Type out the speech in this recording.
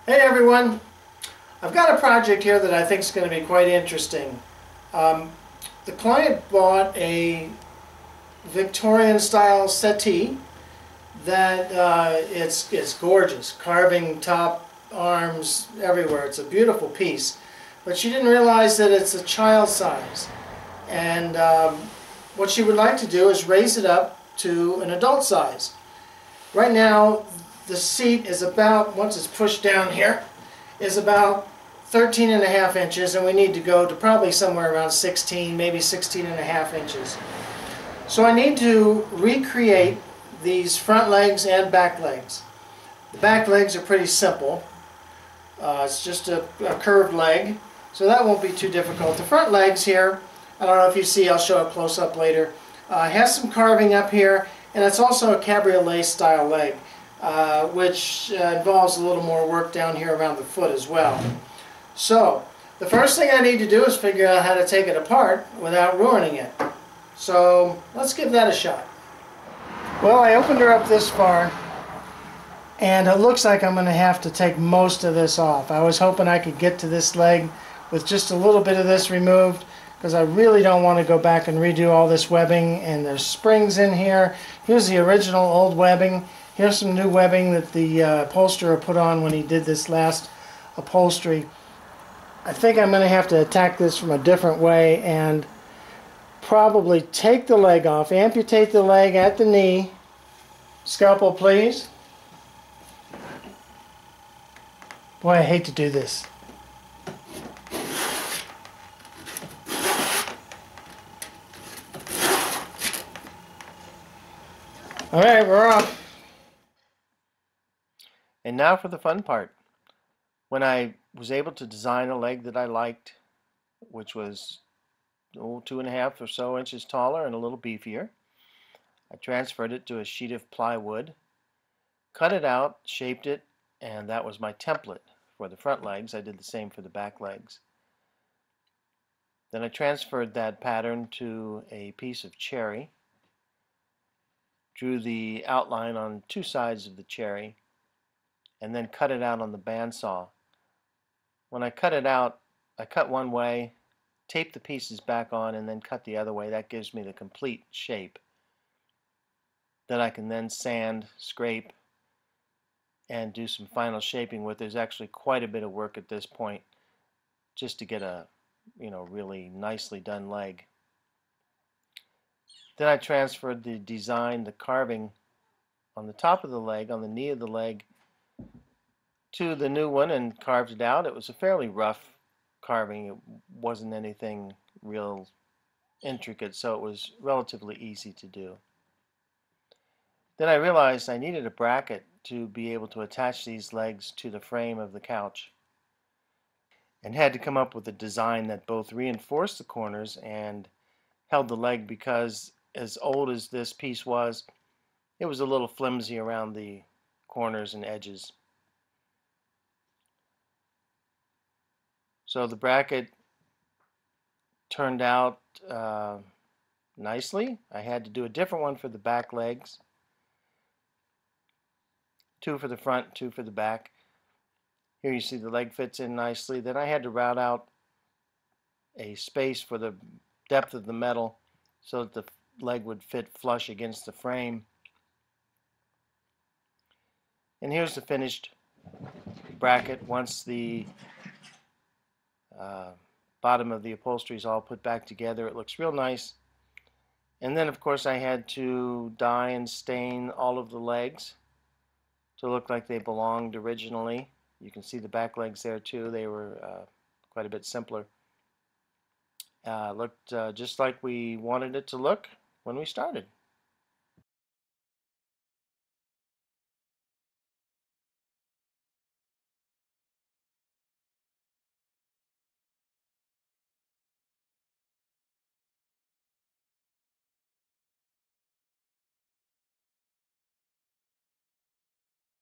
Hey everyone, I've got a project here that I think is going to be quite interesting. The client bought a Victorian style settee that it's gorgeous, carving top, arms, everywhere. It's a beautiful piece, but she didn't realize that it's a child size, and what she would like to do is raise it up to an adult size. Right now the seat is about, once it's pushed down here, is about 13.5 inches, and we need to go to probably somewhere around 16, maybe 16.5 inches. So I need to recreate these front legs and back legs. The back legs are pretty simple. It's just a curved leg, so that won't be too difficult. The front legs here, I don't know if you see, I'll show a close-up later, has some carving up here, and it's also a cabriolet style leg, which involves a little more work down here around the foot as well. So the first thing I need to do is figure out how to take it apart without ruining it. So let's give that a shot. Well, I opened her up this far, and it looks like I'm going to have to take most of this off. I was hoping I could get to this leg with just a little bit of this removed, because I really don't want to go back and redo all this webbing. And there's springs in here. Here's the original old webbing. Here's some new webbing that the upholsterer put on when he did this last upholstery. I think I'm going to have to attack this from a different way and probably take the leg off, amputate the leg at the knee. Scalpel, please. Boy, I hate to do this. All right, we're off. And now for the fun part. When I was able to design a leg that I liked, which was 2.5 or so inches taller and a little beefier, I transferred it to a sheet of plywood, cut it out, shaped it, and that was my template for the front legs. I did the same for the back legs. Then I transferred that pattern to a piece of cherry, drew the outline on two sides of the cherry, and then cut it out on the bandsaw. When I cut it out, I cut one way, tape the pieces back on, and then cut the other way. That gives me the complete shape that I can then sand, scrape, and do some final shaping with. There's actually quite a bit of work at this point just to get a really nicely done leg. Then I transferred the design, the carving on the top of the leg, on the knee of the leg, to the new one and carved it out. It was a fairly rough carving. It wasn't anything real intricate, so it was relatively easy to do. Then I realized I needed a bracket to be able to attach these legs to the frame of the couch, and had to come up with a design that both reinforced the corners and held the leg, because as old as this piece was, it was a little flimsy around the corners and edges. So the bracket turned out nicely. I had to do a different one for the back legs. 2 for the front, 2 for the back. Here you see the leg fits in nicely. Then I had to route out a space for the depth of the metal so that the leg would fit flush against the frame. And here's the finished bracket once the bottom of the upholstery is all put back together. It looks real nice. And then of course I had to dye and stain all of the legs to look like they belonged originally. You can see the back legs there too. They were quite a bit simpler. Looked just like we wanted it to look when we started.